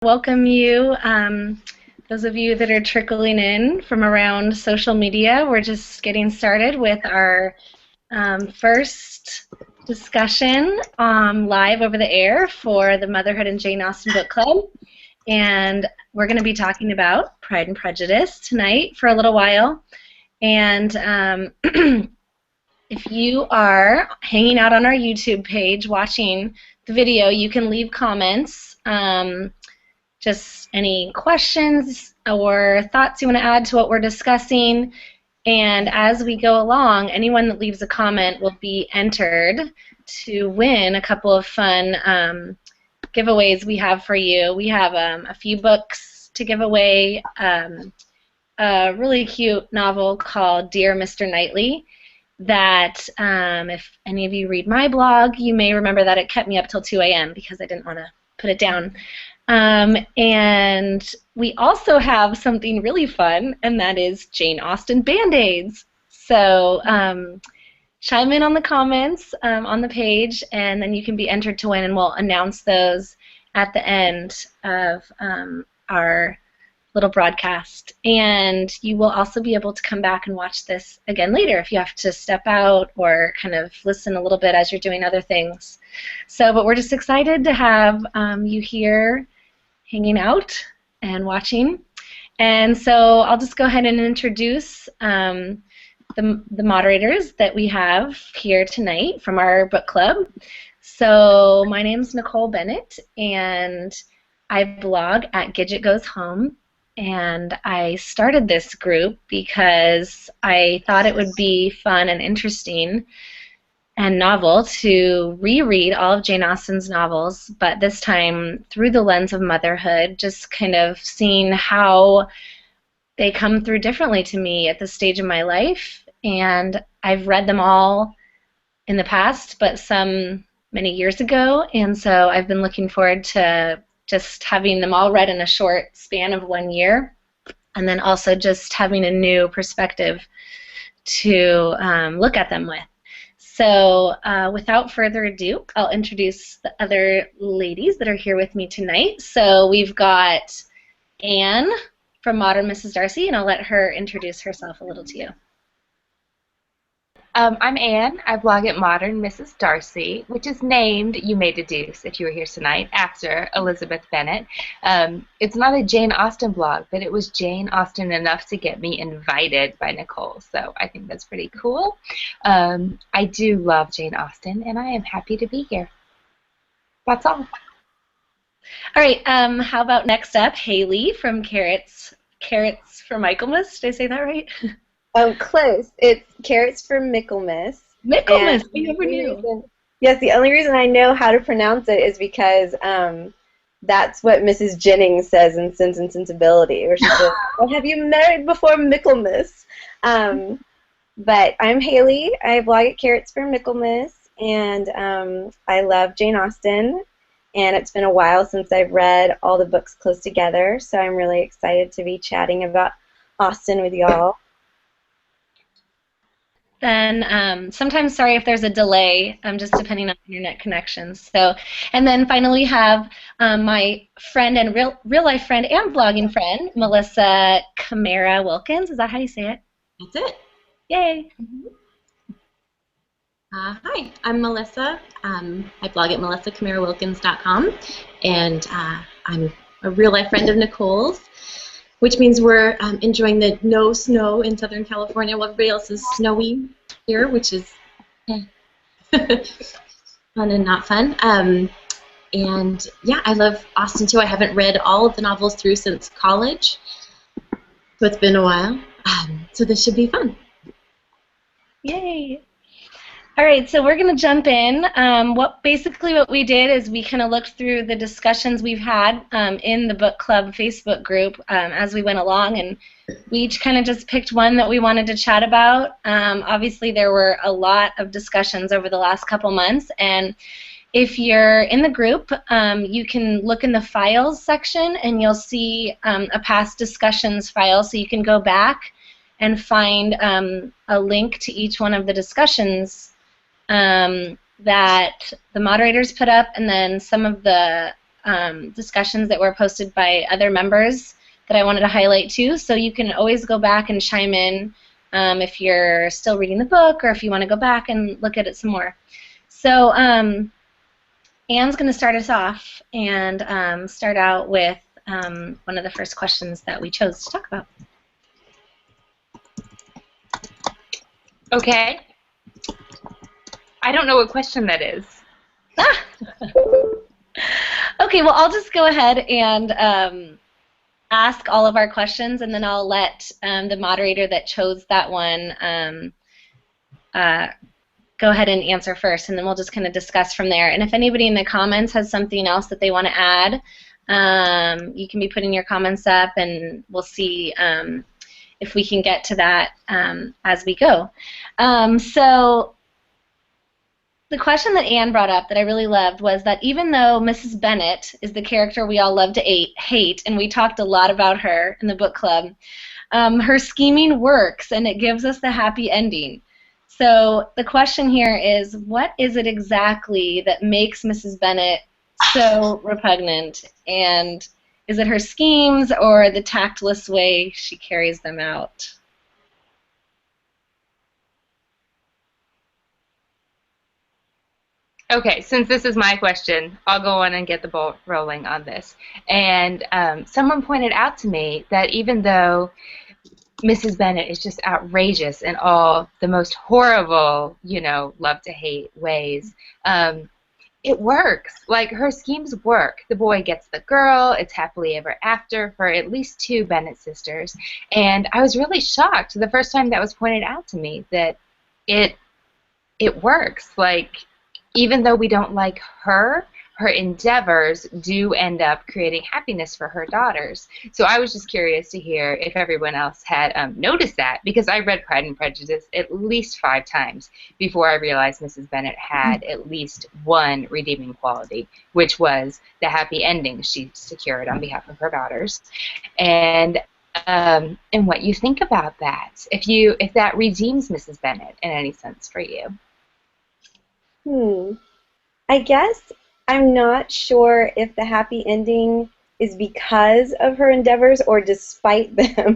welcome you. Those of you that are trickling in from around social media, we're just getting started with our first discussion live over the air for the Motherhood and Jane Austen Book Club. And we're going to be talking about Pride and Prejudice tonight for a little while. And if you are hanging out on our YouTube page watching the video, you can leave comments. Just any questions or thoughts you want to add to what we're discussing. And as we go along, anyone that leaves a comment will be entered to win a couple of fun giveaways we have for you. We have a few books to give away, a really cute novel called Dear Mr. Knightley that if any of you read my blog, you may remember that it kept me up till 2 a.m. because I didn't want to put it down. And we also have something really fun, and that is Jane Austen Band-Aids. So chime in on the comments on the page, and then you can be entered to win, and we'll announce those at the end of our little broadcast. And you will also be able to come back and watch this again later if you have to step out or kind of listen a little bit as you're doing other things. So, but we're just excited to have you here hanging out and watching. And so I'll just go ahead and introduce the moderators that we have here tonight from our book club. So my name's Nicole Bennett, and I blog at Gidget Goes Home. And I started this group because I thought it would be fun and interesting and novel to reread all of Jane Austen's novels, but this time through the lens of motherhood, just kind of seeing how they come through differently to me at this stage of my life. And I've read them all in the past, but some many years ago, and so I've been looking forward to just having them all read in a short span of 1 year, and then also just having a new perspective to look at them with. So without further ado, I'll introduce the other ladies that are here with me tonight. So we've got Anne from Modern Mrs. Darcy, and I'll let her introduce herself a little to you. I'm Anne. I blog at Modern Mrs. Darcy, which is named, you may deduce if you were here tonight, after Elizabeth Bennett. It's not a Jane Austen blog, but it was Jane Austen enough to get me invited by Nicole, so I think that's pretty cool. I do love Jane Austen, and I am happy to be here. That's all. All right, how about next up, Haley from Carrots for Michaelmas. Did I say that right? Close. It's Carrots for Michaelmas. Michaelmas, I never knew. Yes, the only reason I know how to pronounce it is because that's what Mrs. Jennings says in Sense and Sensibility, where she says, well, have you married before Michaelmas? But I'm Haley. I blog at Carrots for Michaelmas, and I love Jane Austen, and it's been a while since I've read all the books close together, so I'm really excited to be chatting about Austen with y'all. Then sometimes, sorry if there's a delay, just depending on internet connections. So, and then finally we have my friend and real life friend and blogging friend, Melissa Camara Wilkins. Is that how you say it? That's it. Yay. Mm-hmm. Hi, I'm Melissa. I blog at melissacamarawilkins.com, and I'm a real life friend of Nicole's, which means we're enjoying the no snow in Southern California while everybody else is snowy here, which is fun and not fun. And yeah, I love Austen too. I haven't read all of the novels through since college, so it's been a while. So this should be fun. Yay. All right, so we're going to jump in. Basically what we did is we kind of looked through the discussions we've had in the book club Facebook group as we went along, and we each kind of just picked one that we wanted to chat about. Obviously, there were a lot of discussions over the last couple months, and if you're in the group, you can look in the files section, and you'll see a past discussions file, so you can go back and find a link to each one of the discussions that the moderators put up, and then some of the discussions that were posted by other members that I wanted to highlight too. So you can always go back and chime in if you're still reading the book or if you want to go back and look at it some more. So Anne's going to start us off and start out with one of the first questions that we chose to talk about. Okay. I don't know what question that is. Okay, well, I'll just go ahead and ask all of our questions, and then I'll let the moderator that chose that one go ahead and answer first, and then we'll just kind of discuss from there. And if anybody in the comments has something else that they want to add, you can be putting your comments up, and we'll see if we can get to that as we go. So the question that Anne brought up that I really loved was that even though Mrs. Bennett is the character we all love to hate, and we talked a lot about her in the book club, her scheming works, and it gives us the happy ending. So the question here is, what is it exactly that makes Mrs. Bennett so repugnant? And is it her schemes or the tactless way she carries them out? Okay, since this is my question, I'll go on and get the ball rolling on this. And someone pointed out to me that even though Mrs. Bennett is just outrageous in all the most horrible, love-to-hate ways, it works. Like, her schemes work. The boy gets the girl. It's happily ever after for at least 2 Bennett sisters. And I was really shocked the first time that was pointed out to me that it works. Like, even though we don't like her endeavors do end up creating happiness for her daughters. So I was just curious to hear if everyone else had noticed that, because I read Pride and Prejudice at least 5 times before I realized Mrs. Bennett had at least one redeeming quality, which was the happy ending she secured on behalf of her daughters. And what you think about that, if that redeems Mrs. Bennett in any sense for you. I guess I'm not sure if the happy ending is because of her endeavors or despite them.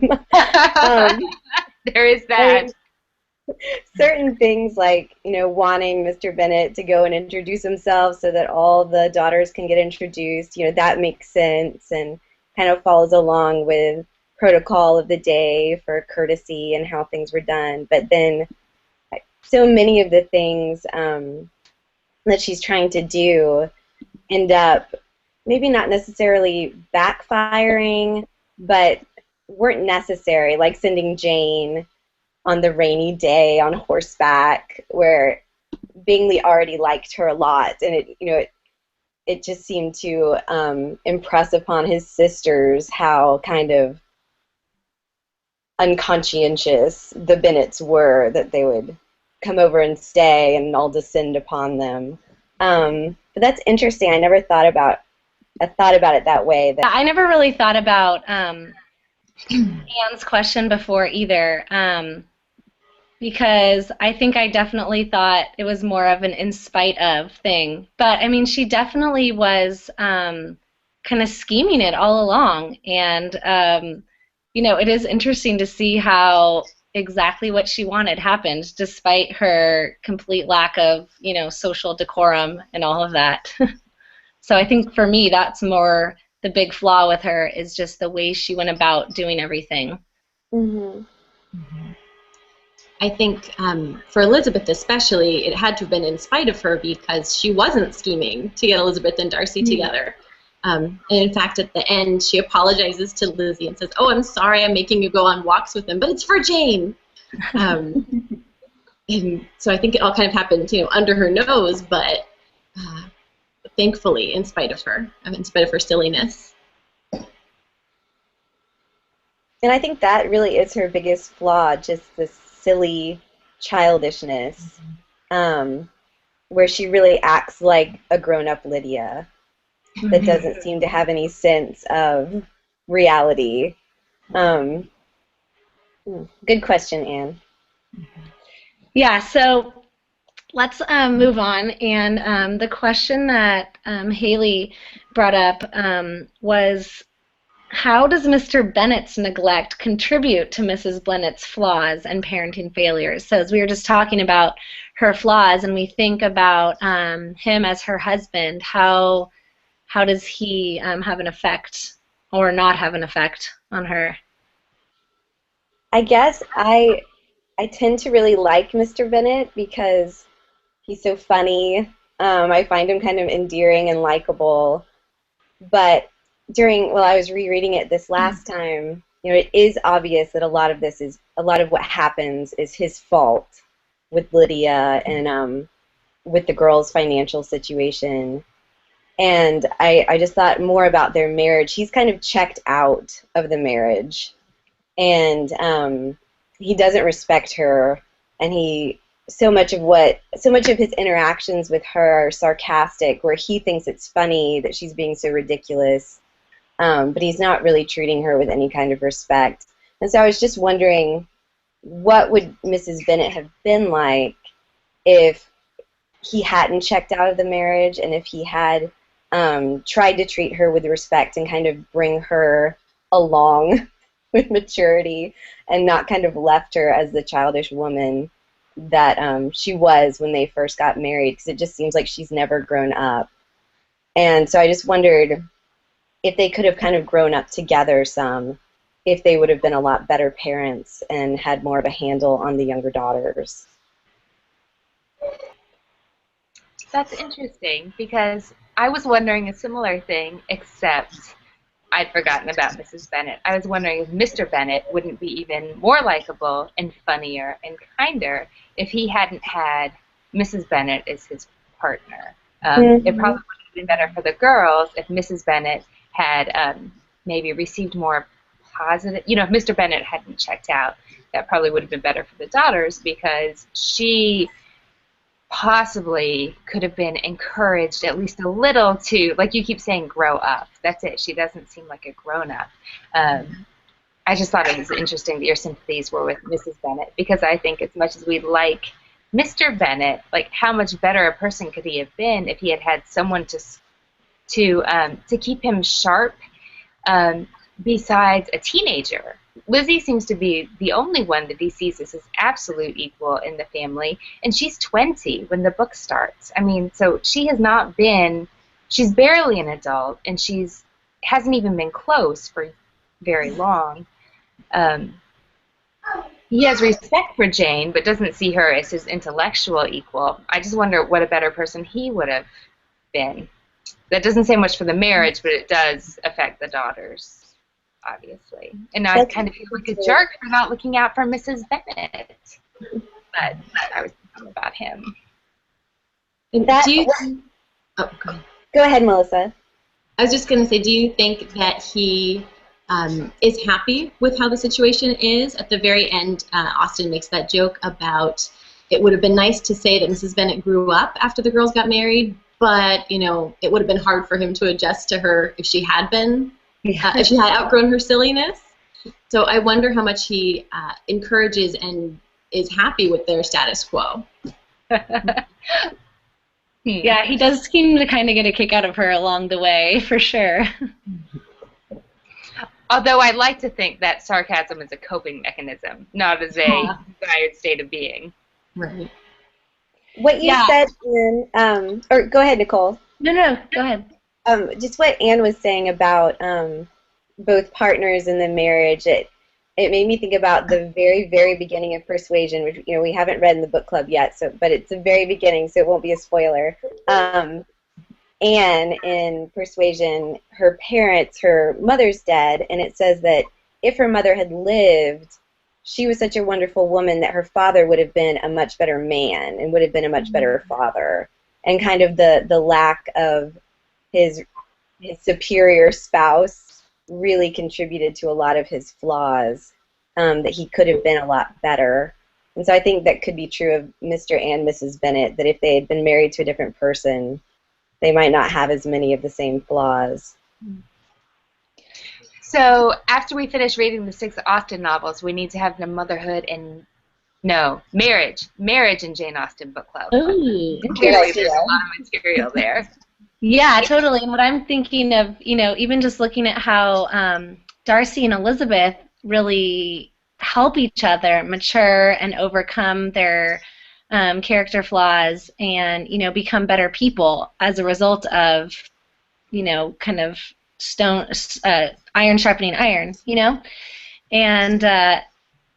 There is that. Certain things like, wanting Mr. Bennett to go and introduce himself so that all the daughters can get introduced, that makes sense and kind of follows along with protocol of the day for courtesy and how things were done. But then so many of the things that she's trying to do end up maybe not necessarily backfiring, but weren't necessary, like sending Jane on the rainy day on horseback, where Bingley already liked her a lot, and it just seemed to impress upon his sisters how kind of unconscientious the Bennets were, that they would come over and stay and all descend upon them. But that's interesting. I never thought about it that way. I never really thought about Anne's question before either, because I think I definitely thought it was more of an in spite of thing. But I mean, she definitely was kind of scheming it all along, and it is interesting to see how exactly what she wanted happened, despite her complete lack of, social decorum and all of that. So I think for me, that's more the big flaw with her, is just the way she went about doing everything. Mm-hmm. Mm-hmm. I think for Elizabeth especially, it had to have been in spite of her, because she wasn't scheming to get Elizabeth and Darcy together. And in fact, at the end, she apologizes to Lizzie and says, "Oh, I'm sorry I'm making you go on walks with him, but it's for Jane." And so I think it all kind of happened, under her nose, but thankfully in spite of her, in spite of her silliness. And I think that really is her biggest flaw, just this silly childishness, where she really acts like a grown-up Lydia that doesn't seem to have any sense of reality. Good question, Anne. Yeah, so let's move on. And the question that Haley brought up was, how does Mr. Bennett's neglect contribute to Mrs. Bennett's flaws and parenting failures? So as we were just talking about her flaws, and we think about him as her husband, how does he have an effect or not have an effect on her? I guess I tend to really like Mr. Bennett because he's so funny. I find him kind of endearing and likable. But while I was rereading it this last time, it is obvious that a lot of what happens is his fault with Lydia and with the girls' financial situation. And I just thought more about their marriage. He's kind of checked out of the marriage, and he doesn't respect her, and so much of his interactions with her are sarcastic, where he thinks it's funny that she's being so ridiculous, but he's not really treating her with any kind of respect. And so I was just wondering, what would Mrs. Bennett have been like if he hadn't checked out of the marriage, and if he had tried to treat her with respect and kind of bring her along with maturity, and not kind of left her as the childish woman that she was when they first got married, because it just seems like she's never grown up. And so I just wondered if they could have kind of grown up together some, if they would have been a lot better parents and had more of a handle on the younger daughters. That's interesting, because I was wondering a similar thing, except I'd forgotten about Mrs. Bennett. I was wondering if Mr. Bennett wouldn't be even more likable and funnier and kinder if he hadn't had Mrs. Bennett as his partner. It probably would have been better for the girls if Mrs. Bennett had maybe received more positive, if Mr. Bennett hadn't checked out, that probably would have been better for the daughters, because she possibly could have been encouraged at least a little to, like you keep saying, grow up. That's it. She doesn't seem like a grown-up. I just thought it was interesting that your sympathies were with Mrs. Bennett, because I think as much as we like Mr. Bennett, like, how much better a person could he have been if he had had someone to keep him sharp besides a teenager. Lizzie seems to be the only one that he sees as his absolute equal in the family, and she's 20 when the book starts. I mean, so she's barely an adult, and hasn't even been close for very long. He has respect for Jane, but doesn't see her as his intellectual equal. I just wonder what a better person he would have been. That doesn't say much for the marriage, but it does affect the daughters, obviously. And now I kind of feel like a jerk for not looking out for Mrs. Bennett. But I was thinking about him. And Go ahead, Melissa. I was just going to say, do you think that he is happy with how the situation is? At the very end, Austen makes that joke about it would have been nice to say that Mrs. Bennett grew up after the girls got married, but, it would have been hard for him to adjust to her if she had been, if she had outgrown her silliness. So I wonder how much he encourages and is happy with their status quo. Yeah, he does seem to kind of get a kick out of her along the way, for sure. Although I like to think that sarcasm is a coping mechanism, not as a desired state of being. Right. What you said, Anne, or go ahead, Nicole. No, go ahead. Just what Anne was saying about both partners in the marriage, it made me think about the very, very beginning of Persuasion, which we haven't read in the book club yet, but it's the very beginning, so it won't be a spoiler. Anne in Persuasion, her mother's dead, and it says that if her mother had lived, she was such a wonderful woman that her father would have been a much better man and would have been a much better father. And kind of the lack of his superior spouse really contributed to a lot of his flaws, that he could have been a lot better. And so I think that could be true of Mr. and Mrs. Bennett, that if they had been married to a different person, they might not have as many of the same flaws. So after we finish reading the 6 Austen novels, we need to have the Motherhood and No, marriage in Jane Austen book club. Ooh, Clearly, interesting. there's a lot of material there. Yeah, totally. And what I'm thinking of, even just looking at how Darcy and Elizabeth really help each other mature and overcome their character flaws and, become better people as a result of, kind of iron sharpening iron. And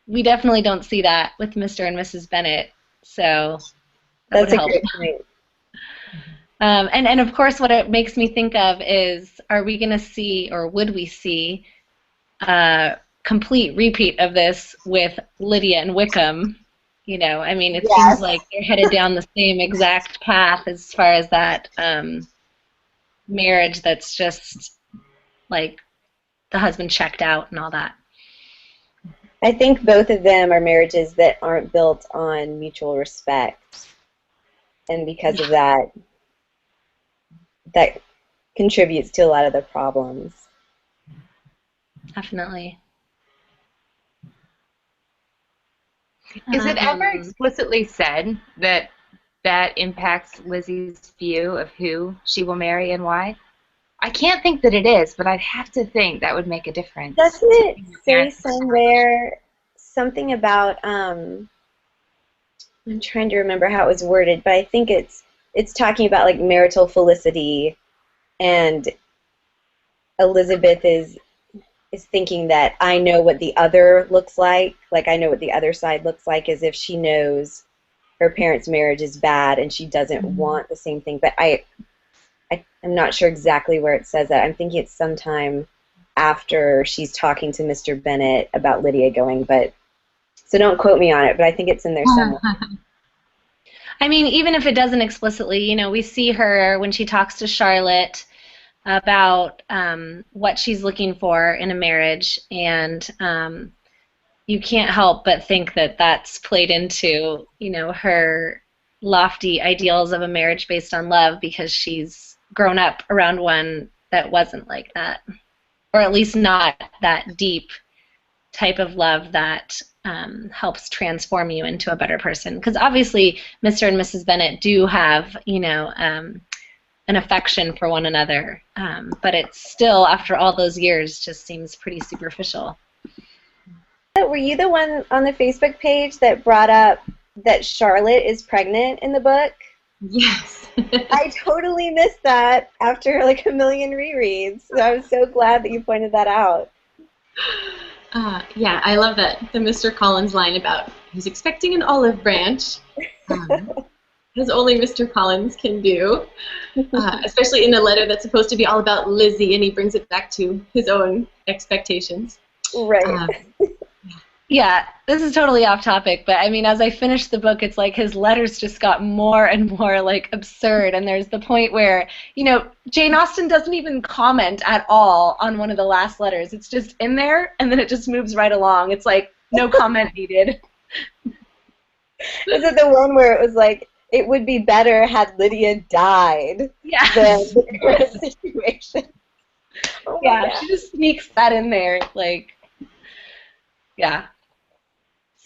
we definitely don't see that with Mr. and Mrs. Bennett, so that would That's a help. great point. And of course, what it makes me think of is, are we going to see, or would we see, a complete repeat of this with Lydia and Wickham? I mean, it seems Yes. like they're headed down the same exact path as far as that marriage that's just like the husband checked out and all that. I think both of them are marriages that aren't built on mutual respect. And because of that, that contributes to a lot of the problems. Definitely. Is it ever explicitly said that that impacts Lizzie's view of who she will marry and why? I can't think that it is, but I'd have to think that would make a difference. Doesn't it say somewhere something about, I'm trying to remember how it was worded, but I think it's talking about like marital felicity, and Elizabeth is thinking that I know what the other looks like I know what the other side looks like, as if she knows her parents' marriage is bad and she doesn't want the same thing. But I'm not sure exactly where it says that. I'm thinking it's sometime after she's talking to Mr. Bennett about Lydia going, but so don't quote me on it, but I think it's in there somewhere. I mean, even if it doesn't explicitly, we see her when she talks to Charlotte about what she's looking for in a marriage, and you can't help but think that that's played into, her lofty ideals of a marriage based on love, because she's grown up around one that wasn't like that, or at least not that deep type of love that helps transform you into a better person. Because obviously, Mr. and Mrs. Bennett do have, an affection for one another, but it's still, after all those years, just seems pretty superficial. Were you the one on the Facebook page that brought up that Charlotte is pregnant in the book? Yes. I totally missed that after like a million rereads, so I was so glad that you pointed that out. Yeah, I love that, the Mr. Collins line about he's expecting an olive branch, as only Mr. Collins can do, especially in a letter that's supposed to be all about Lizzie, and he brings it back to his own expectations. Right. Yeah, this is totally off topic, but I mean, as I finished the book, it's like his letters just got more and more like absurd, and there's the point where, Jane Austen doesn't even comment at all on one of the last letters. It's just in there, and then it just moves right along. It's like, no comment needed. Is it the one where it was like, it would be better had Lydia died than the current situation? Oh yeah, she just sneaks that in there, like, yeah.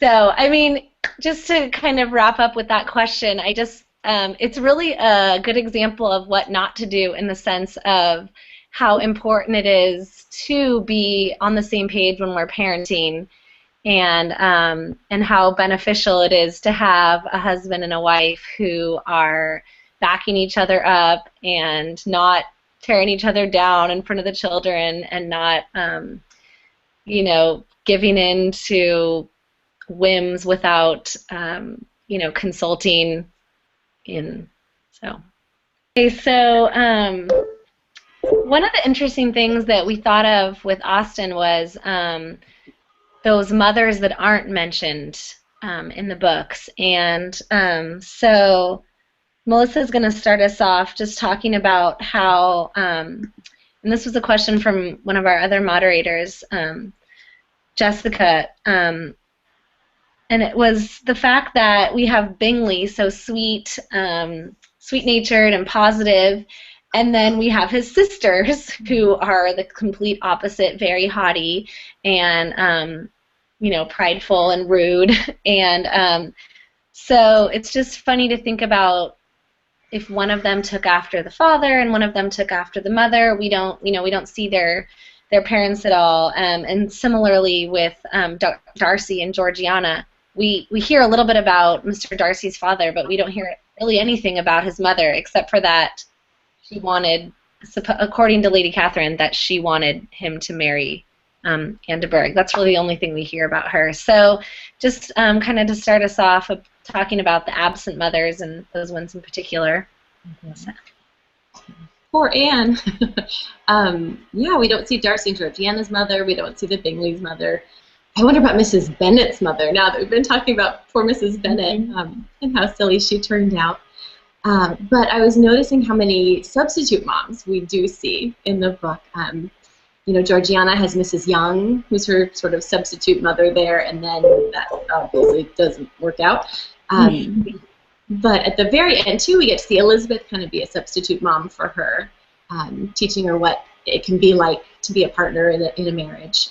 So, I mean, just to kind of wrap up with that question, it's really a good example of what not to do, in the sense of how important it is to be on the same page when we're parenting, and how beneficial it is to have a husband and a wife who are backing each other up and not tearing each other down in front of the children, and not, giving in to whims without, consulting in. So, okay, so one of the interesting things that we thought of with Austen was those mothers that aren't mentioned in the books, and so Melissa's going to start us off just talking about how, and this was a question from one of our other moderators, Jessica, and it was the fact that we have Bingley, so sweet, sweet-natured and positive, and then we have his sisters, who are the complete opposite, very haughty, and prideful and rude. And so it's just funny to think about if one of them took after the father and one of them took after the mother. We don't see their parents at all. And similarly with Darcy and Georgiana, we hear a little bit about Mr. Darcy's father, but we don't hear really anything about his mother, except for that she wanted, according to Lady Catherine, that she wanted him to marry Anne de Bourgh. That's really the only thing we hear about her. So just kind of to start us off, talking about the absent mothers and those ones in particular. So. Poor Anne. Yeah, we don't see Darcy and Georgiana's mother. We don't see the Bingley's mother. I wonder about Mrs. Bennett's mother, now that we've been talking about poor Mrs. Bennett and how silly she turned out. But I was noticing how many substitute moms we do see in the book. Georgiana has Mrs. Young, who's her sort of substitute mother there, and then that obviously doesn't work out. But at the very end, too, we get to see Elizabeth kind of be a substitute mom for her, teaching her what it can be like to be a partner in a marriage.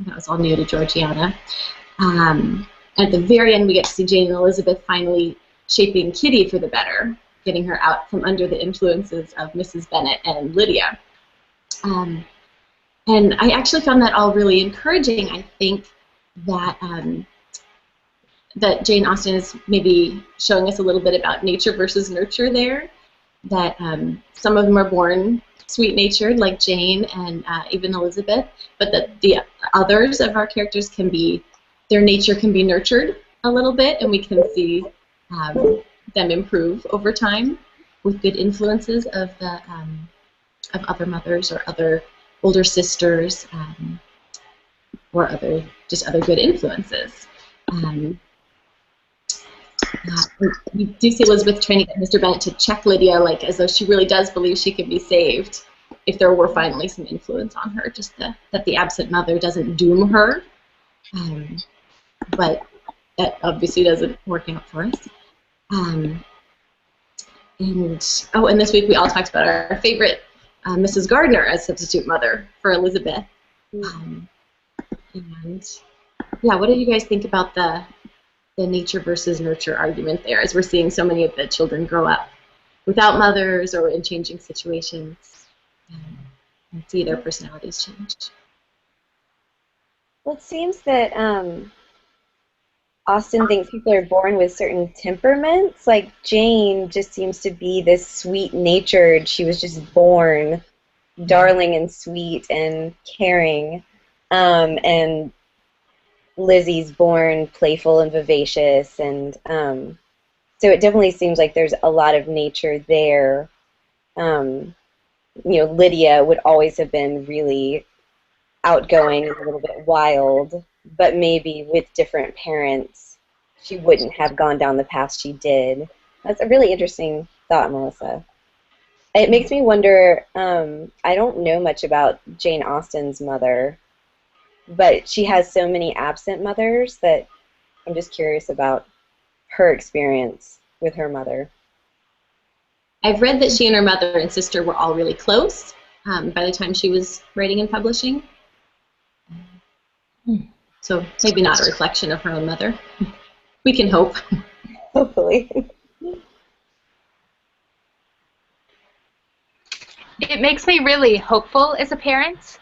That was all new to Georgiana. At the very end, we get to see Jane and Elizabeth finally shaping Kitty for the better, getting her out from under the influences of Mrs. Bennett and Lydia. And I actually found that all really encouraging. I think that that Jane Austen is maybe showing us a little bit about nature versus nurture there, that some of them are born sweet-natured, like Jane and even Elizabeth, but that the others of our characters their nature can be nurtured a little bit, and we can see them improve over time with good influences of other mothers or other older sisters, or other good influences. We do see Elizabeth trying to get Mr. Bennett to check Lydia, like as though she really does believe she can be saved if there were finally some influence on her, just that the absent mother doesn't doom her. But that obviously doesn't work out for us. And this week we all talked about our favorite Mrs. Gardner as substitute mother for Elizabeth. And yeah, what do you guys think about the nature versus nurture argument there, as we're seeing so many of the children grow up without mothers or in changing situations and see their personalities change? Well, it seems that Austen thinks people are born with certain temperaments. Like Jane just seems to be this sweet-natured. She was just born darling and sweet and caring. And Lizzie's born playful and vivacious. And so it definitely seems like there's a lot of nature there. Lydia would always have been really outgoing and a little bit wild, but maybe with different parents, she wouldn't have gone down the path she did. That's a really interesting thought, Melissa. It makes me wonder, I don't know much about Jane Austen's mother, but she has so many absent mothers that I'm just curious about her experience with her mother. I've read that she and her mother and sister were all really close by the time she was writing and publishing. So maybe not a reflection of her own mother. We can hope. Hopefully. It makes me really hopeful as a parent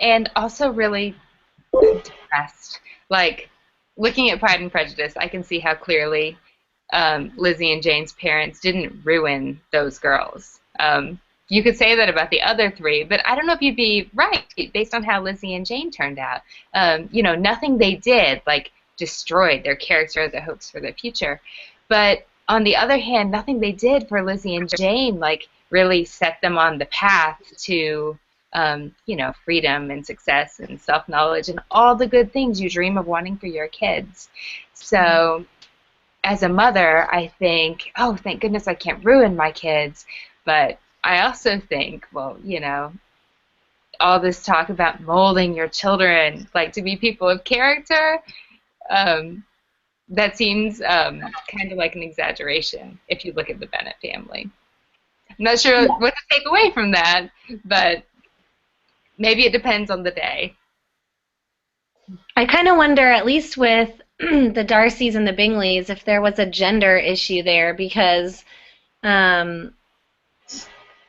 and also really depressed. Like, looking at Pride and Prejudice, I can see how clearly Lizzie and Jane's parents didn't ruin those girls. You could say that about the other three, but I don't know if you'd be right based on how Lizzie and Jane turned out. Nothing they did, like, destroyed their character, their hopes for their future. But on the other hand, nothing they did for Lizzie and Jane, like, really set them on the path to, freedom and success and self-knowledge and all the good things you dream of wanting for your kids. So as a mother, I think, oh, thank goodness I can't ruin my kids. But I also think, well, all this talk about molding your children, like, to be people of character, that seems kind of like an exaggeration if you look at the Bennett family. I'm not sure what to take away from that, but maybe it depends on the day. I kind of wonder, at least with the Darcys and the Bingleys, if there was a gender issue there because um,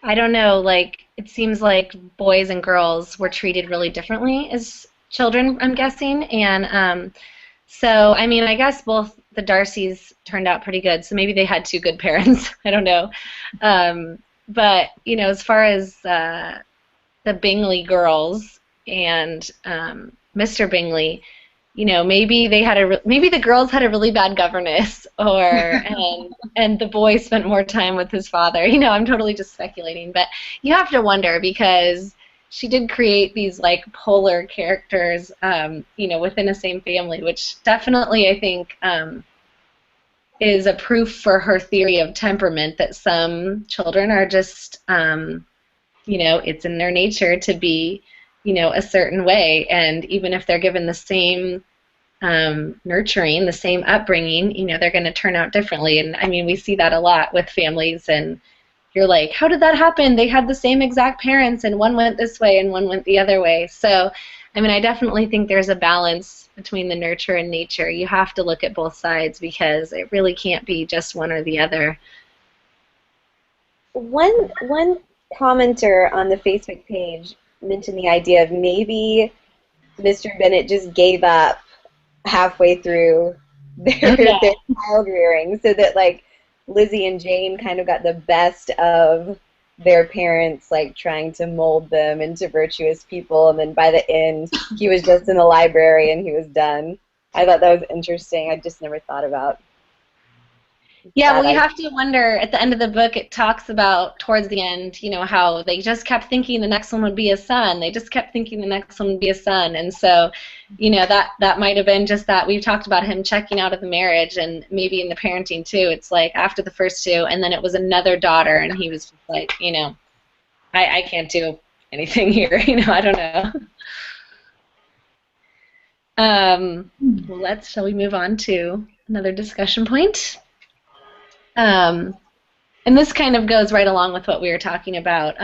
I don't know, like it seems like boys and girls were treated really differently as children, I'm guessing, and so I mean, I guess both the Darcys turned out pretty good, so maybe they had two good parents. I don't know, but as far as the Bingley girls and Mr. Bingley, maybe maybe the girls had a really bad governess, or and the boy spent more time with his father. I'm totally just speculating, but you have to wonder because she did create these like polar characters, within the same family, which definitely I think is a proof for her theory of temperament that some children are just it's in their nature to be, a certain way. And even if they're given the same nurturing, the same upbringing, they're going to turn out differently. And I mean, we see that a lot with families, and you're like, how did that happen? They had the same exact parents, and one went this way and one went the other way. So, I mean, I definitely think there's a balance between the nurture and nature. You have to look at both sides because it really can't be just one or the other. One commenter on the Facebook page mentioned the idea of maybe Mr. Bennett just gave up halfway through their child rearing, so that like Lizzie and Jane kind of got the best of their parents, like trying to mold them into virtuous people, and then by the end he was just in the library and he was done. I thought that was interesting. I just never thought about. Yeah, well, you have to wonder, at the end of the book, it talks about, towards the end, how they just kept thinking the next one would be a son. They just kept thinking the next one would be a son. And so, that might have been just that. We've talked about him checking out of the marriage, and maybe in the parenting, too. It's like after the first two, and then it was another daughter, and he was just like, I can't do anything here. I don't know. Well, shall we move on to another discussion point? And this kind of goes right along with what we were talking about.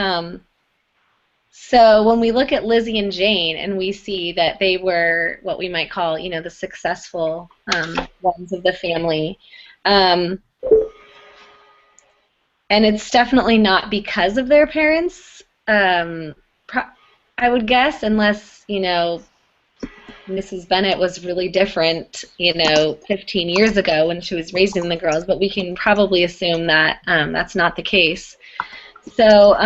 So when we look at Lizzie and Jane and we see that they were what we might call, the successful ones of the family, and it's definitely not because of their parents, I would guess, unless, Mrs. Bennett was really different, 15 years ago when she was raising the girls, but we can probably assume that that's not the case. So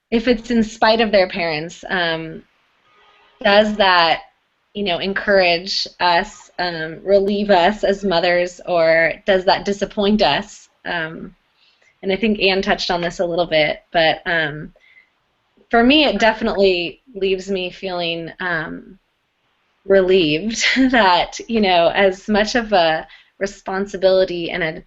if it's in spite of their parents, does that, encourage us, relieve us as mothers, or does that disappoint us? And I think Anne touched on this a little bit, but for me it definitely leaves me feeling relieved that, as much of a responsibility and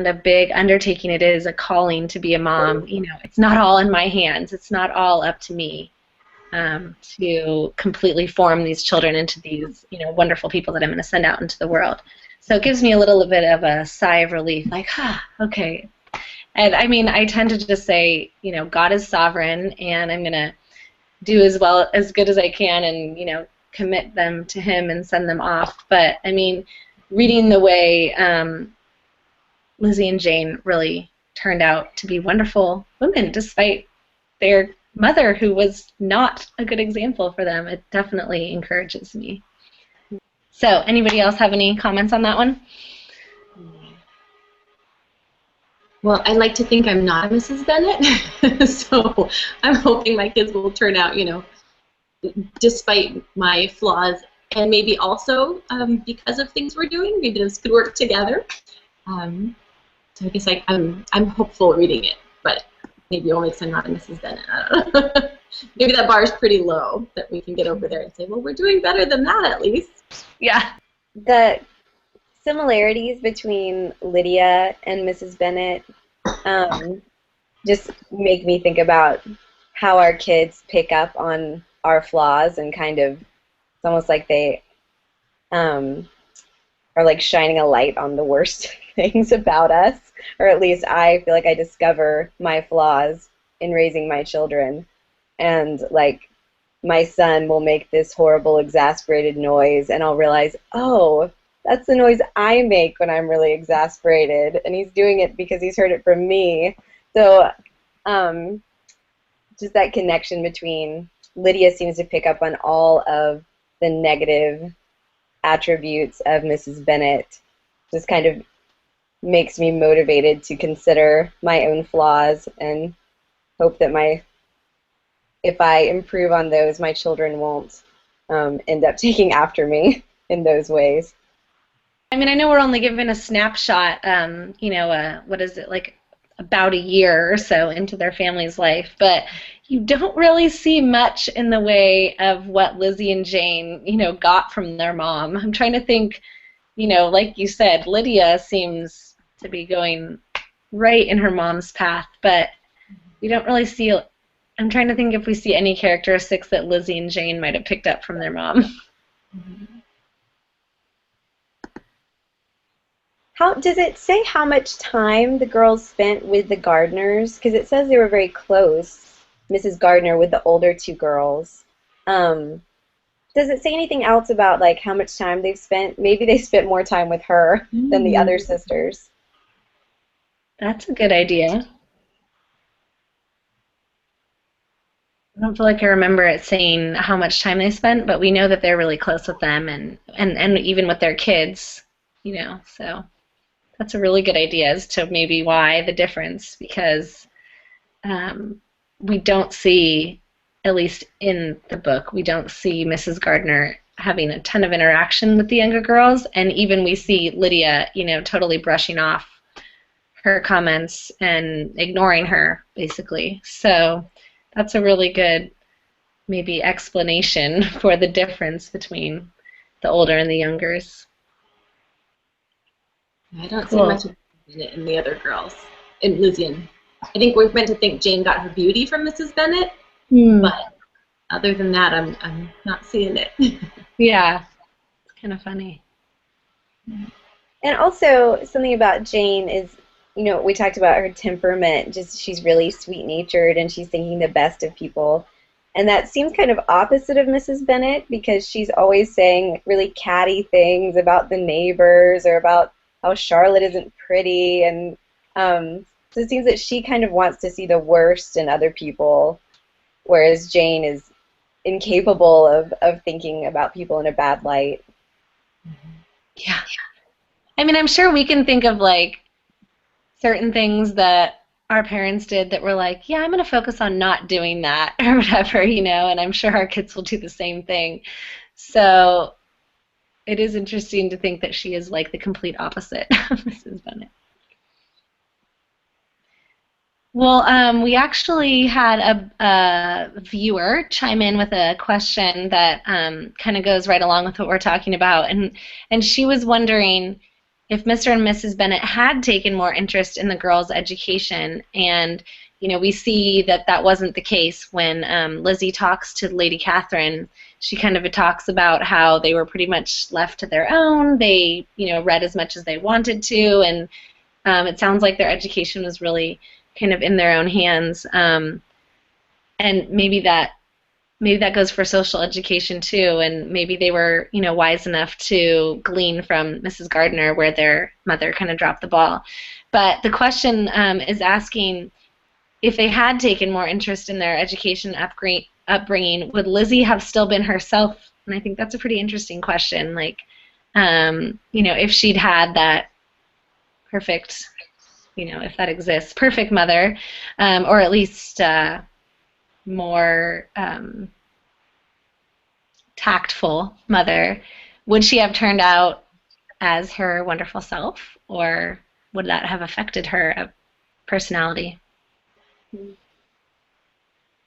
a big undertaking it is, a calling to be a mom, it's not all in my hands. It's not all up to me to completely form these children into these, wonderful people that I'm going to send out into the world. So it gives me a little bit of a sigh of relief, like, okay. And I mean, I tend to just say, God is sovereign, and I'm going to do as good as I can, and, commit them to him and send them off. But I mean, reading the way Lizzie and Jane really turned out to be wonderful women despite their mother, who was not a good example for them, it definitely encourages me. So anybody else have any comments on that one? Well, I like to think I'm not a Mrs. Bennett, so I'm hoping my kids will turn out, despite my flaws, and maybe also because of things we're doing, maybe those could work together. So I guess I'm hopeful reading it, but maybe only because I'm not a Mrs. Bennett. I don't know. Maybe that bar is pretty low that we can get over there and say, well, we're doing better than that at least. Yeah. The similarities between Lydia and Mrs. Bennett just make me think about how our kids pick up on our flaws, and kind of, it's almost like they are like shining a light on the worst things about us, or at least I feel like I discover my flaws in raising my children, and like my son will make this horrible, exasperated noise, and I'll realize, oh, that's the noise I make when I'm really exasperated, and he's doing it because he's heard it from me. So just that connection between Lydia seems to pick up on all of the negative attributes of Mrs. Bennett, just kind of makes me motivated to consider my own flaws and hope that if I improve on those, my children won't end up taking after me in those ways. I mean, I know we're only given a snapshot, what is it, like about a year or so into their family's life, but you don't really see much in the way of what Lizzie and Jane, got from their mom. I'm trying to think, like you said, Lydia seems to be going right in her mom's path, but we don't really see, I'm trying to think if we see any characteristics that Lizzie and Jane might have picked up from their mom. How does it say how much time the girls spent with the Gardners? Because it says they were very close, Mrs. Gardner with the older two girls. Does it say anything else about like how much time they've spent? Maybe they spent more time with her than the other sisters. That's a good idea. I don't feel like I remember it saying how much time they spent, but we know that they're really close with them and even with their kids, so that's a really good idea as to maybe why the difference, because we don't see, at least in the book, we don't see Mrs. Gardner having a ton of interaction with the younger girls, and even we see Lydia, totally brushing off her comments and ignoring her, basically. So that's a really good, maybe, explanation for the difference between the older and the youngers. I don't see much of Bennett in the other girls, in Lizzie. I think we're meant to think Jane got her beauty from Mrs. Bennett, but other than that, I'm not seeing it. Yeah, it's kind of funny. And also, something about Jane is, we talked about her temperament, just she's really sweet-natured and she's thinking the best of people. And that seems kind of opposite of Mrs. Bennett, because she's always saying really catty things about the neighbors or about how Charlotte isn't pretty, and so it seems that she kind of wants to see the worst in other people, whereas Jane is incapable of thinking about people in a bad light. Yeah. I mean, I'm sure we can think of, like, certain things that our parents did that were like, yeah, I'm going to focus on not doing that or whatever, and I'm sure our kids will do the same thing. So it is interesting to think that she is like the complete opposite of Mrs. Bennett. Well, we actually had a viewer chime in with a question that kind of goes right along with what we're talking about, and she was wondering if Mr. and Mrs. Bennett had taken more interest in the girls' education, and we see that wasn't the case when Lizzie talks to Lady Catherine. She kind of talks about how they were pretty much left to their own. They, read as much as they wanted to, and it sounds like their education was really kind of in their own hands. And maybe that goes for social education too, and maybe they were, wise enough to glean from Mrs. Gardner where their mother kind of dropped the ball. But the question is asking, if they had taken more interest in their education upbringing, would Lizzie have still been herself? And I think that's a pretty interesting question. Like, if she'd had that perfect, if that exists, perfect mother, or at least more tactful mother, would she have turned out as her wonderful self, or would that have affected her personality?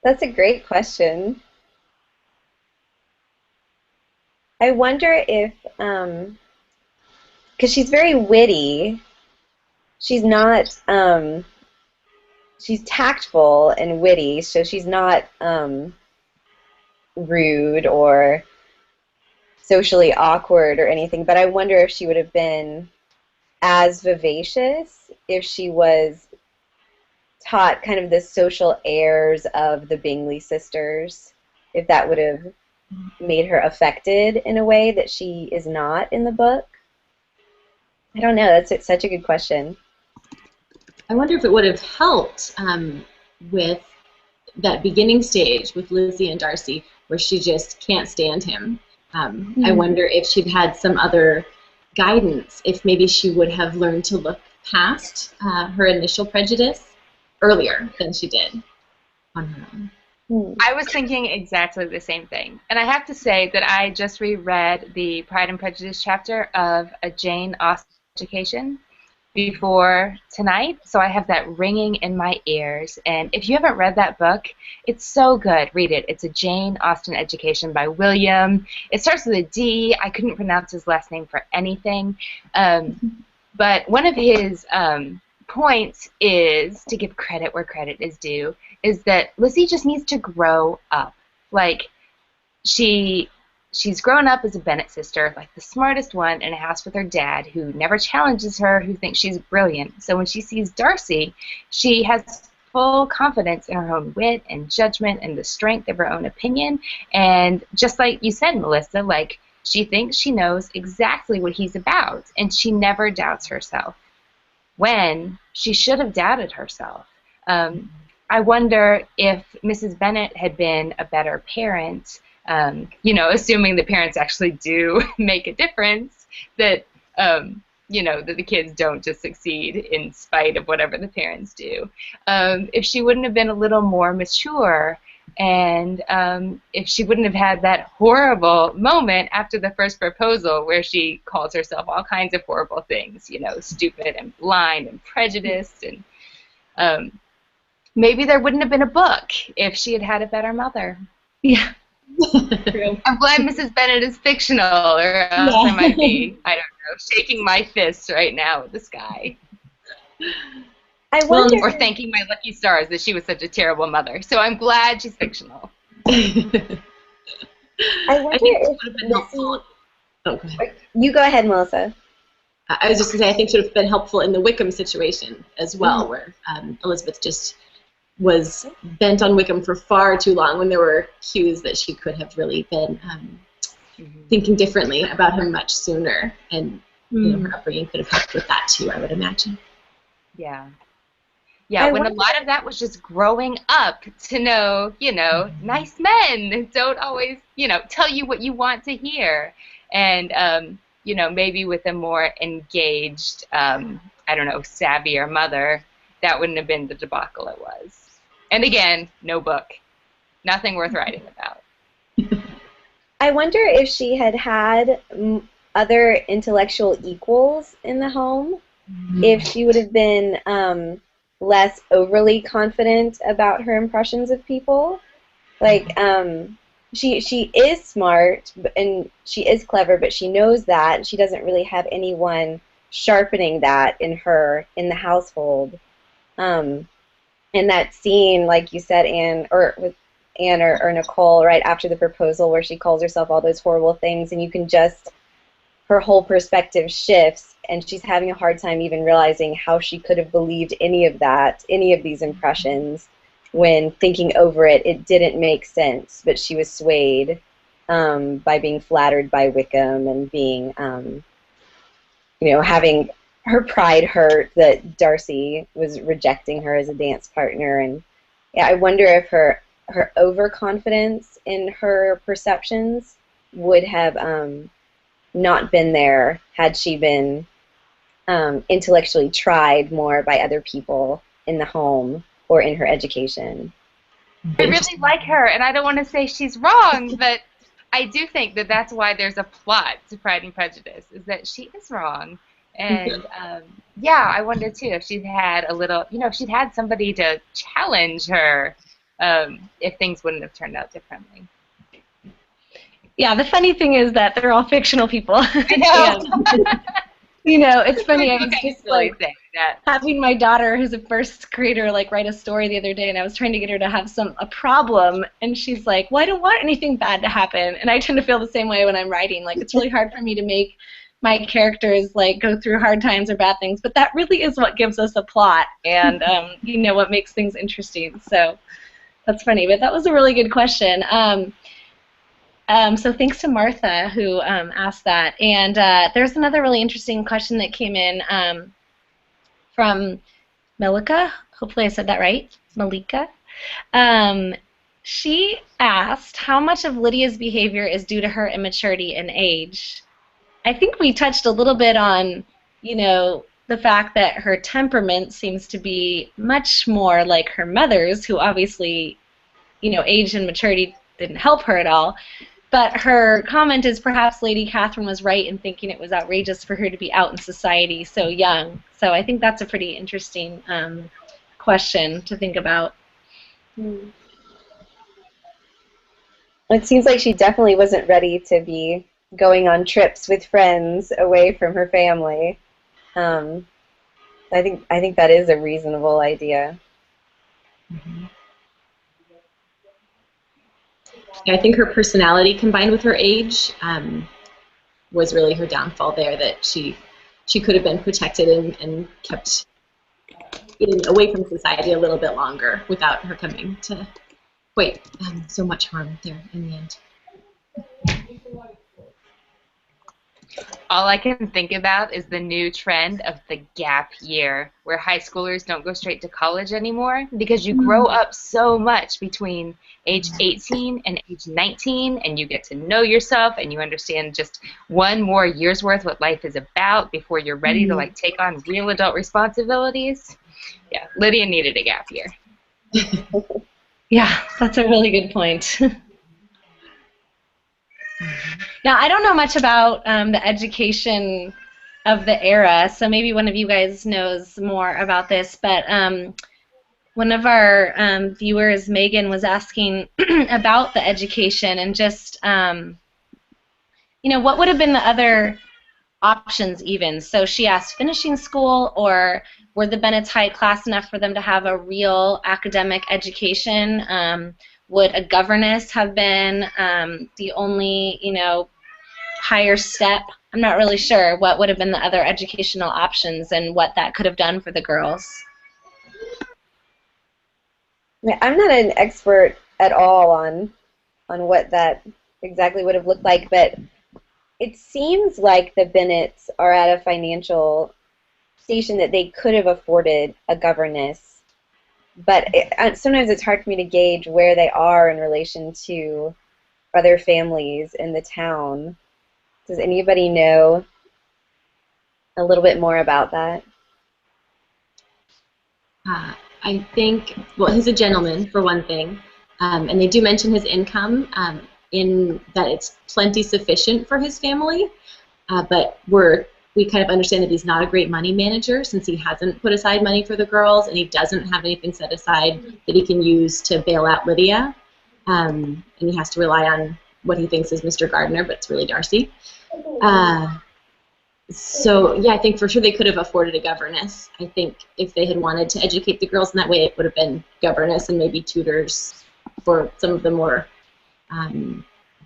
That's a great question. I wonder if, because she's very witty, she's not, she's tactful and witty, so she's not rude or socially awkward or anything, but I wonder if she would have been as vivacious if she was taught kind of the social airs of the Bingley sisters. if that would have made her affected in a way that she is not in the book. I don't know. That's such a good question. I wonder if it would have helped with that beginning stage with Lizzie and Darcy, where she just can't stand him. I wonder if she'd had some other guidance, if maybe she would have learned to look past her initial prejudice earlier than she did on her own. I was thinking exactly the same thing. And I have to say that I just reread the Pride and Prejudice chapter of a Jane Austen education before tonight, so I have that ringing in my ears. And if you haven't read that book, it's so good. Read it. It's a Jane Austen education by William. It starts with a D. I couldn't pronounce his last name for anything. But one of his points is, to give credit where credit is due, is that Lizzie just needs to grow up. Like, she's grown up as a Bennett sister, like the smartest one in a house with her dad, who never challenges her, who thinks she's brilliant. So when she sees Darcy, she has full confidence in her own wit and judgment and the strength of her own opinion. And just like you said, Melissa, like, she thinks she knows exactly what he's about, and she never doubts herself, when she should have doubted herself. I wonder if Mrs. Bennett had been a better parent, assuming the parents actually do make a difference, that, that the kids don't just succeed in spite of whatever the parents do. If she wouldn't have been a little more mature, and if she wouldn't have had that horrible moment after the first proposal where she calls herself all kinds of horrible things, stupid and blind and prejudiced, and maybe there wouldn't have been a book if she had had a better mother. Yeah. True. I'm glad Mrs. Bennett is fictional, or else I might be, I don't know, shaking my fists right now at the sky. I wonder, or thanking my lucky stars that she was such a terrible mother. So I'm glad she's fictional. I wonder if Missy... Oh, You go ahead, Melissa. I was just going to say, I think it would have been helpful in the Wickham situation as well, where Elizabeth just was bent on Wickham for far too long, when there were cues that she could have really been thinking differently about him much sooner. And her upbringing could have helped with that too, I would imagine. Yeah. Yeah, when a lot of that was just growing up to know, nice men don't always, tell you what you want to hear. And, maybe with a more engaged, savvier mother, that wouldn't have been the debacle it was. And again, no book. Nothing worth writing about. I wonder if she had had other intellectual equals in the home, if she would have been less overly confident about her impressions of people. Like, she is smart and she is clever, but she knows that, and she doesn't really have anyone sharpening that in the household. And that scene, like you said, Anne, or with Anne or Nicole, right after the proposal, where she calls herself all those horrible things, and you can just, her whole perspective shifts, and she's having a hard time even realizing how she could have believed any of that, any of these impressions. When thinking over it, it didn't make sense, but she was swayed by being flattered by Wickham and being, having her pride hurt that Darcy was rejecting her as a dance partner. And yeah, I wonder if her overconfidence in her perceptions would have not been there had she been intellectually tried more by other people in the home or in her education. I really like her, and I don't want to say she's wrong, but I do think that that's why there's a plot to Pride and Prejudice, is that she is wrong. And, I wonder, too, if she'd had a little, if she'd had somebody to challenge her, if things wouldn't have turned out differently. Yeah, the funny thing is that they're all fictional people. I know. It's funny. I was just like having my daughter, who's a first grader, write a story the other day, and I was trying to get her to have a problem, and she's like, "Well, I don't want anything bad to happen." And I tend to feel the same way when I'm writing. Like, it's really hard for me to make my characters go through hard times or bad things, but that really is what gives us a plot, and what makes things interesting. So That's funny, but that was a really good question. So thanks to Martha who asked that. And there's another really interesting question that came in from Malika. Hopefully I said that right. Malika. She asked how much of Lydia's behavior is due to her immaturity and age. I think we touched a little bit on, the fact that her temperament seems to be much more like her mother's, who obviously, age and maturity didn't help her at all. But her comment is perhaps Lady Catherine was right in thinking it was outrageous for her to be out in society so young. So I think that's a pretty interesting question to think about. It seems like she definitely wasn't ready to be going on trips with friends away from her family. I think that is a reasonable idea. Mm-hmm. Yeah, I think her personality combined with her age was really her downfall there, that she could have been protected and kept away from society a little bit longer without her coming to quite so much harm there in the end. All I can think about is the new trend of the gap year, where high schoolers don't go straight to college anymore because you grow up so much between age 18 and age 19, and you get to know yourself and you understand just one more year's worth what life is about before you're ready to take on real adult responsibilities. Yeah, Lydia needed a gap year. Yeah, that's a really good point. Now, I don't know much about the education of the era, so maybe one of you guys knows more about this, but one of our viewers, Megan, was asking about the education and just, what would have been the other options even. So she asked finishing school, or were the Bennett's high class enough for them to have a real academic education? Would a governess have been the only, higher step? I'm not really sure what would have been the other educational options and what that could have done for the girls. I'm not an expert at all on what that exactly would have looked like, but it seems like the Bennetts are at a financial station that they could have afforded a governess, but sometimes it's hard for me to gauge where they are in relation to other families in the town. Does anybody know a little bit more about that? I think, well, he's a gentleman, for one thing, and they do mention his income in that it's plenty sufficient for his family, but we kind of understand that he's not a great money manager since he hasn't put aside money for the girls, and he doesn't have anything set aside that he can use to bail out Lydia, and he has to rely on what he thinks is Mr. Gardner, but it's really Darcy. So, yeah, I think for sure they could have afforded a governess. I think if they had wanted to educate the girls in that way, it would have been governess and maybe tutors for some of the more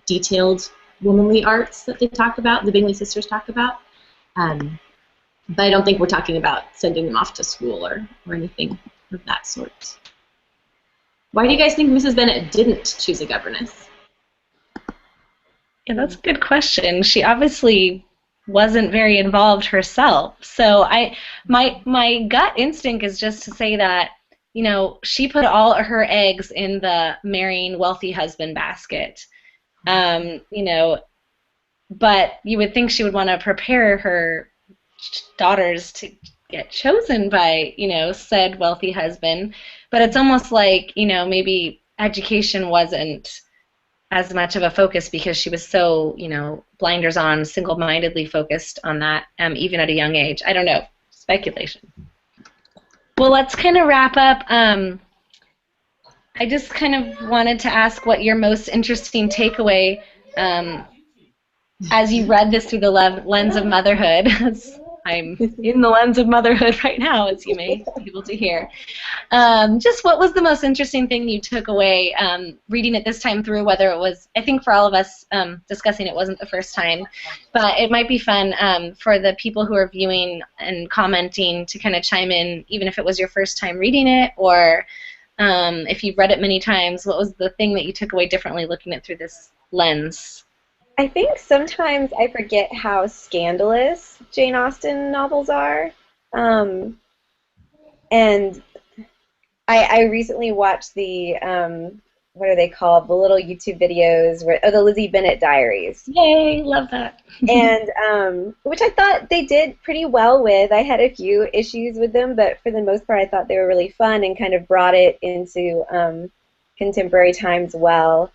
detailed womanly arts that they talk about, the Bingley sisters talk about. But I don't think we're talking about sending them off to school or anything of that sort. Why do you guys think Mrs. Bennett didn't choose a governess? Yeah, that's a good question. She obviously wasn't very involved herself. So my gut instinct is just to say that, she put all of her eggs in the marrying wealthy husband basket. But you would think she would want to prepare her daughters to get chosen by, said wealthy husband. But it's almost like, maybe education wasn't as much of a focus because she was so, blinders on, single-mindedly focused on that, even at a young age. I don't know. Speculation. Well, let's kind of wrap up. I just kind of wanted to ask what your most interesting takeaway as you read this through the lens of motherhood. I'm in the lens of motherhood right now, as you may be able to hear. Just what was the most interesting thing you took away reading it this time through, whether it was, I think for all of us discussing it wasn't the first time, but it might be fun for the people who are viewing and commenting to kind of chime in, even if it was your first time reading it, or If you've read it many times, what was the thing that you took away differently looking at it through this lens? I think sometimes I forget how scandalous Jane Austen novels are. Um, and I recently watched the what are they called? The little YouTube videos where the Lizzie Bennett Diaries, Yay, love that. and which I thought they did pretty well with. I had a few issues with them, but for the most part, I thought they were really fun and kind of brought it into contemporary times well.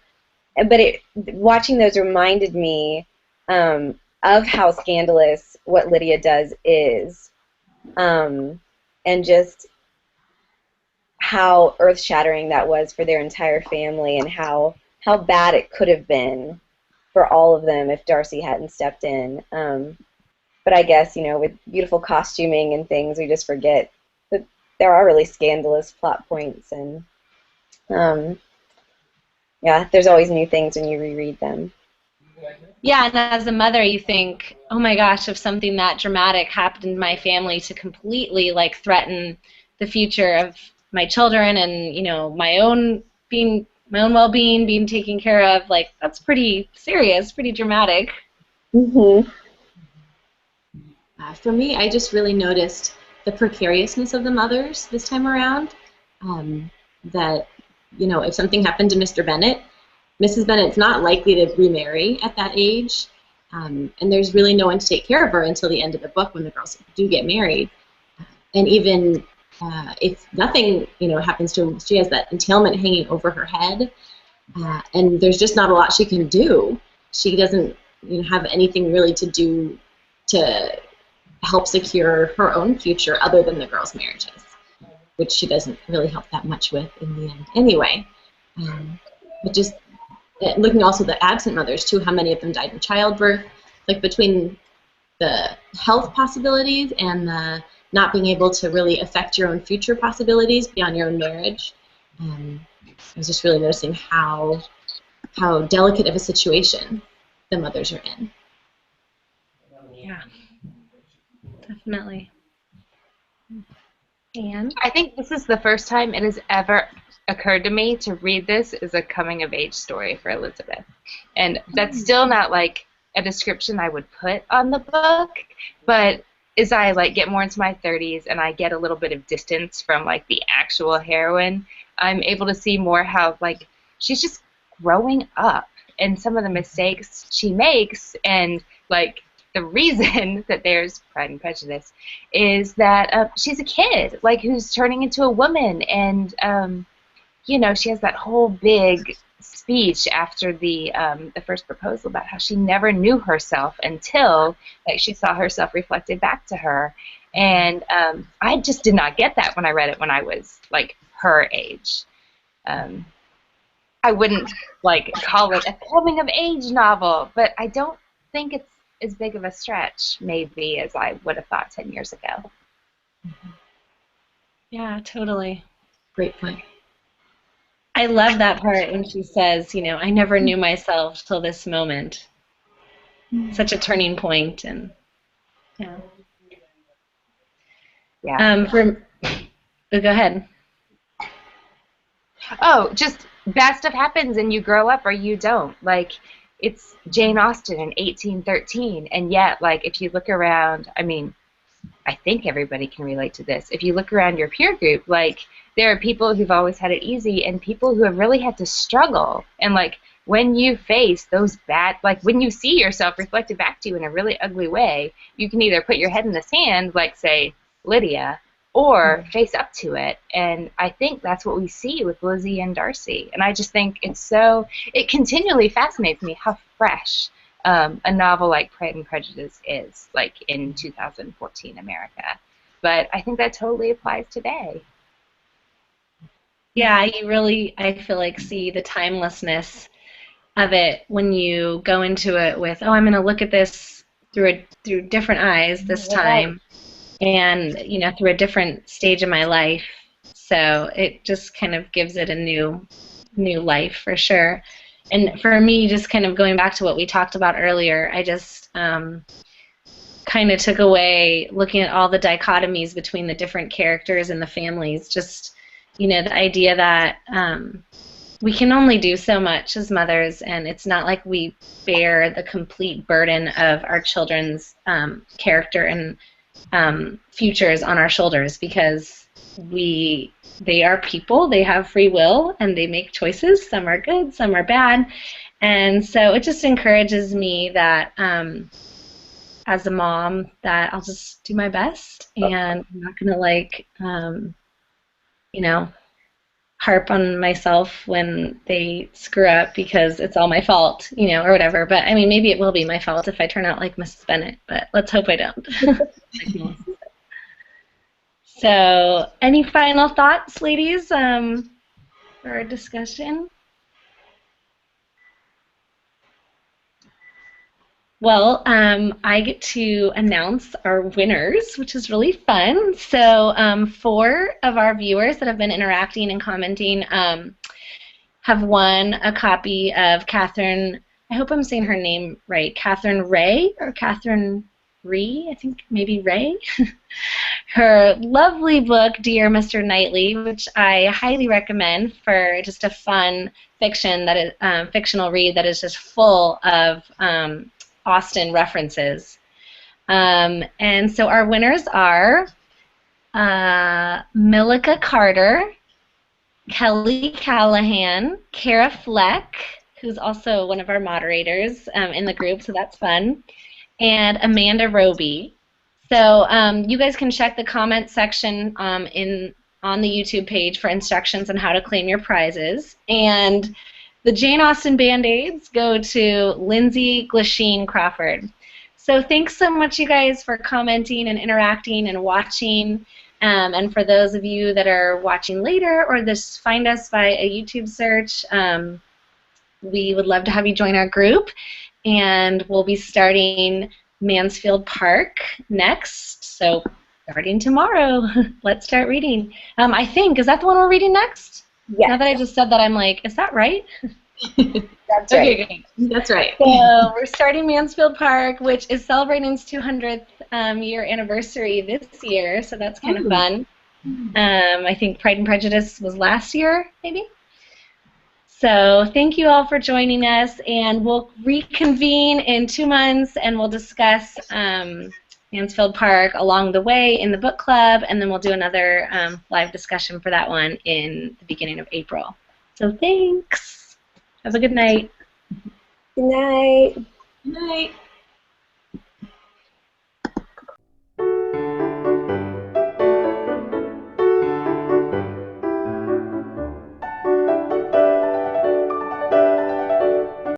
But watching those reminded me of how scandalous what Lydia does is, and just how earth-shattering that was for their entire family, and how bad it could have been for all of them if Darcy hadn't stepped in. But I guess, with beautiful costuming and things, we just forget that there are really scandalous plot points, and yeah, there's always new things when you reread them. Yeah, and as a mother, you think, oh my gosh, if something that dramatic happened in my family to completely like threaten the future of my children and my own well-being being taken care of, like that's pretty serious, pretty dramatic. Mm-hmm. For me, I just really noticed the precariousness of the mothers this time around. That if something happened to Mr. Bennett, Mrs. Bennett's not likely to remarry at that age, and there's really no one to take care of her until the end of the book when the girls do get married. And even if nothing, happens to her, she has that entailment hanging over her head, and there's just not a lot she can do. She doesn't, have anything really to do to help secure her own future other than the girls' marriages, which she doesn't really help that much with in the end anyway. But just looking also at the absent mothers too, how many of them died in childbirth, like between the health possibilities and the not being able to really affect your own future possibilities beyond your own marriage. I was just really noticing how delicate of a situation the mothers are in. Yeah, definitely. And I think this is the first time it has ever occurred to me to read this as a coming-of-age story for Elizabeth. And that's still not like a description I would put on the book, but as I get more into my 30s and I get a little bit of distance from the actual heroine, I'm able to see more how she's just growing up and some of the mistakes she makes, and the reason that there's Pride and Prejudice is that she's a kid who's turning into a woman, and she has that whole big speech after the first proposal about how she never knew herself until she saw herself reflected back to her, and I just did not get that when I read it when I was her age. I wouldn't call it a coming of age novel, but I don't think it's as big of a stretch maybe as I would have thought 10 years ago. yeah, totally. Great point. I love that part when she says, I never knew myself till this moment. Such a turning point, and yeah. Yeah. Go ahead. Oh, just bad stuff happens and you grow up or you don't. It's Jane Austen in 1813, and yet, if you look around, I mean, I think everybody can relate to this. If you look around your peer group, there are people who've always had it easy and people who have really had to struggle. And, when you face those bad, when you see yourself reflected back to you in a really ugly way, you can either put your head in the sand, say, Lydia, or face up to it. And I think that's what we see with Lizzie and Darcy. And I just think it continually fascinates me how fresh a novel like Pride and Prejudice is, in 2014 America. But I think that totally applies today. Yeah, you really, I feel see the timelessness of it when you go into it with, I'm going to look at this through different eyes this time, and through a different stage of my life. So it just kind of gives it a new life for sure. And for me, just kind of going back to what we talked about earlier, I just kind of took away looking at all the dichotomies between the different characters and the families. Just the idea that we can only do so much as mothers, and it's not like we bear the complete burden of our children's character and futures on our shoulders, because they are people, they have free will, and they make choices. Some are good, some are bad. And so it just encourages me that as a mom, that I'll just do my best, and I'm not going to harp on myself when they screw up because it's all my fault, or whatever. But I mean, maybe it will be my fault if I turn out like Mrs. Bennett, but let's hope I don't. So, any final thoughts, ladies, for our discussion? Well, I get to announce our winners, which is really fun. So 4 of our viewers that have been interacting and commenting have won a copy of Catherine, I hope I'm saying her name right, Catherine Ray, or Catherine Ree, I think maybe Ray. Her lovely book, Dear Mr. Knightley, which I highly recommend for just a fun fiction that is fictional read that is just full of Austen references. And so our winners are Millica Carter, Kelly Callahan, Kara Fleck, who's also one of our moderators in the group, so that's fun, and Amanda Roby. So you guys can check the comment section on the YouTube page for instructions on how to claim your prizes. And the Jane Austen Band-Aids go to Lindsay Glasheen Crawford. So thanks so much, you guys, for commenting and interacting and watching. And for those of you that are watching later or just find us via a YouTube search, we would love to have you join our group. And we'll be starting Mansfield Park next. So starting tomorrow, let's start reading. I think, is that the one we're reading next? Yeah. Now that I just said that, I'm like, is that right? That's right. Okay, great. That's right. So we're starting Mansfield Park, which is celebrating its 200th year anniversary this year, so that's kind of fun. I think Pride and Prejudice was last year, maybe? So thank you all for joining us, and we'll reconvene in 2 months, and we'll discuss Mansfield Park along the way in the book club, and then we'll do another live discussion for that one in the beginning of April. So thanks. Have a good night. Good night. Good night.